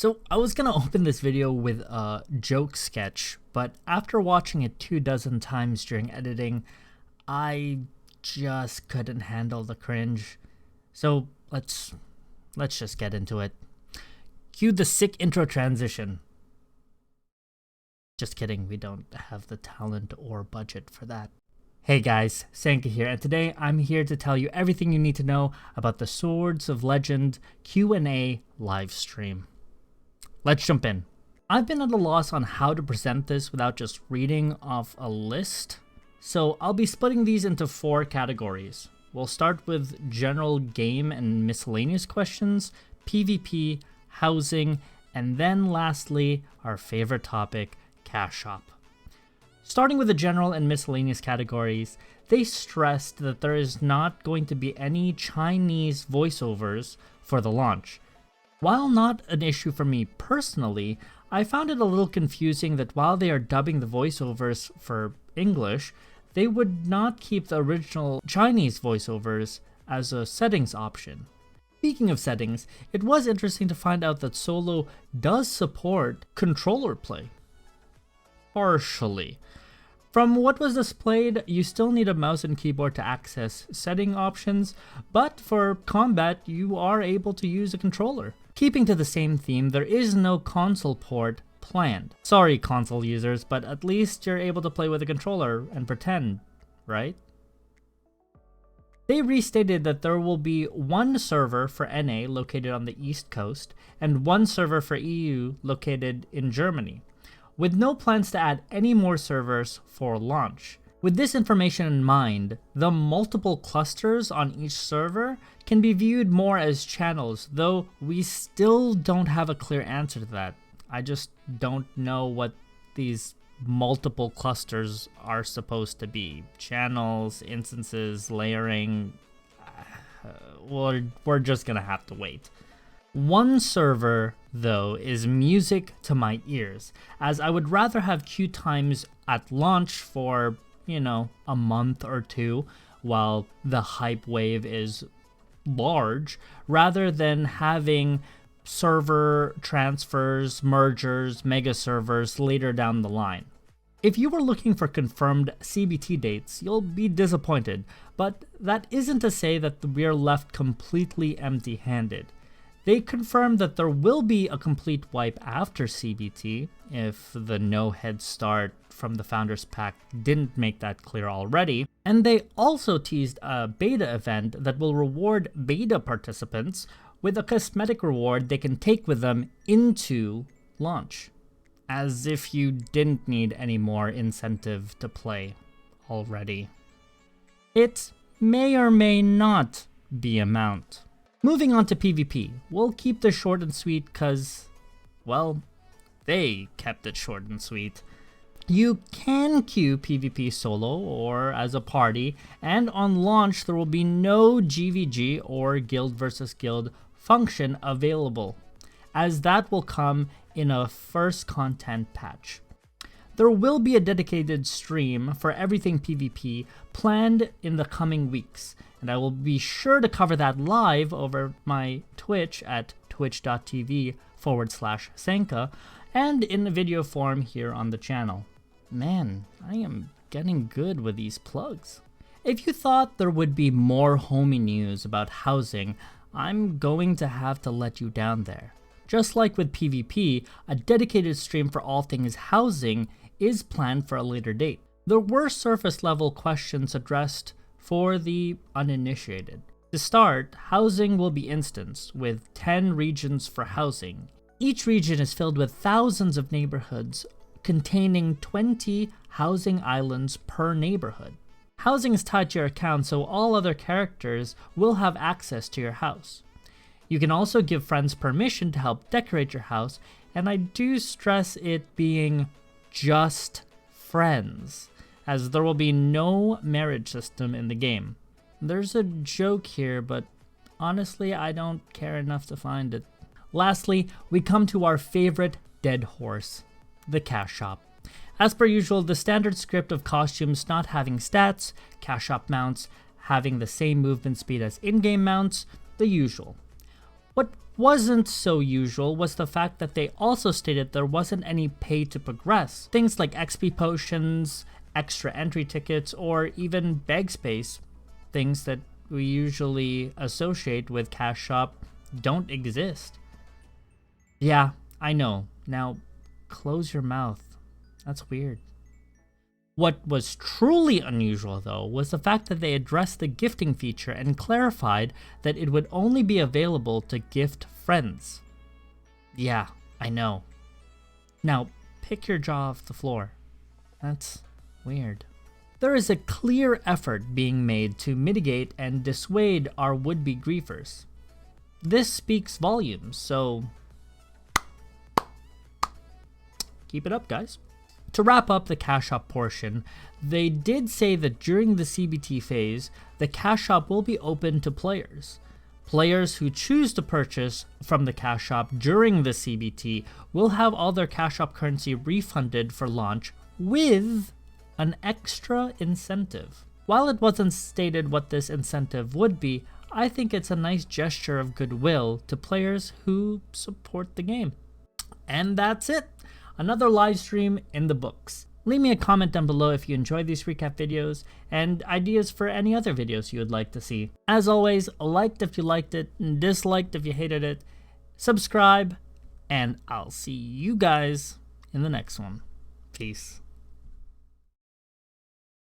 So I was gonna open this video with a joke sketch, but after watching it 24 times during editing, I just couldn't handle the cringe. So let's just get into it. Cue the sick intro transition. Just kidding, we don't have the talent or budget for that. Hey guys, Sangka here, and today I'm here to tell you everything you need to know about the Swords of Legend Q&A live stream. Let's jump in. I've been at a loss on how to present this without just reading off a list, so I'll be splitting these into 4 categories. We'll start with general game and miscellaneous questions, PvP, housing, and then lastly, our favorite topic, Cash Shop. Starting with the general and miscellaneous categories, they stressed that there is not going to be any Chinese voiceovers for the launch. While not an issue for me personally, I found it a little confusing that while they are dubbing the voiceovers for English, they would not keep the original Chinese voiceovers as a settings option. Speaking of settings, it was interesting to find out that Solo does support controller play. Partially. From what was displayed, you still need a mouse and keyboard to access setting options, but for combat, you are able to use a controller. Keeping to the same theme, there is no console port planned. Sorry console users, but at least you're able to play with a controller and pretend, right? They restated that there will be one server for NA located on the East Coast and one server for EU located in Germany, with no plans to add any more servers for launch. With this information in mind, the multiple clusters on each server can be viewed more as channels, though we still don't have a clear answer to that. I just don't know what these multiple clusters are supposed to be. Channels, instances, layering. We're just gonna have to wait. One server, though, is music to my ears, as I would rather have queue times at launch for, a month or two while the hype wave is large, rather than having server transfers, mergers, mega servers later down the line. If you were looking for confirmed CBT dates, you'll be disappointed, but that isn't to say that we're left completely empty-handed. They confirmed that there will be a complete wipe after CBT, if the no head start from the Founders Pack didn't make that clear already, and they also teased a beta event that will reward beta participants with a cosmetic reward they can take with them into launch, as if you didn't need any more incentive to play already. It may or may not be a mount. Moving on to PvP, we'll keep this short and sweet cause, well, they kept it short and sweet. You can queue PvP solo or as a party, and on launch there will be no GVG or guild versus guild function available, as that will come in a first content patch. There will be a dedicated stream for everything PvP planned in the coming weeks, and I will be sure to cover that live over my Twitch at twitch.tv/Sangka and in video form here on the channel. Man, I am getting good with these plugs. If you thought there would be more homie news about housing, I'm going to have to let you down there. Just like with PvP, a dedicated stream for all things housing is planned for a later date. There were surface level questions addressed for the uninitiated. To start, housing will be instanced with 10 regions for housing. Each region is filled with thousands of neighborhoods containing 20 housing islands per neighborhood. Housing is tied to your account, so all other characters will have access to your house. You can also give friends permission to help decorate your house, and I do stress it being just friends, as there will be no marriage system in the game. There's a joke here, but honestly, I don't care enough to find it. Lastly, we come to our favorite dead horse, the Cash Shop. As per usual, the standard script of costumes not having stats, Cash Shop mounts having the same movement speed as in-game mounts, the usual. What wasn't so usual was the fact that they also stated there wasn't any pay to progress. Things like XP potions, extra entry tickets, or even bag space, things that we usually associate with Cash Shop, don't exist. Yeah, I know. Now, close your mouth. That's weird. What was truly unusual, though, was the fact that they addressed the gifting feature and clarified that it would only be available to gift friends. Yeah, I know. Now, pick your jaw off the floor. That's weird. There is a clear effort being made to mitigate and dissuade our would-be griefers. This speaks volumes, so keep it up, guys. To wrap up the Cash Shop portion, they did say that during the CBT phase, the Cash Shop will be open to players. Players who choose to purchase from the Cash Shop during the CBT will have all their Cash Shop currency refunded for launch with an extra incentive. While it wasn't stated what this incentive would be, I think it's a nice gesture of goodwill to players who support the game. And that's it. Another live stream in the books. Leave me a comment down below if you enjoyed these recap videos and ideas for any other videos you would like to see. As always, liked if you liked it, disliked if you hated it, subscribe, and I'll see you guys in the next one. Peace.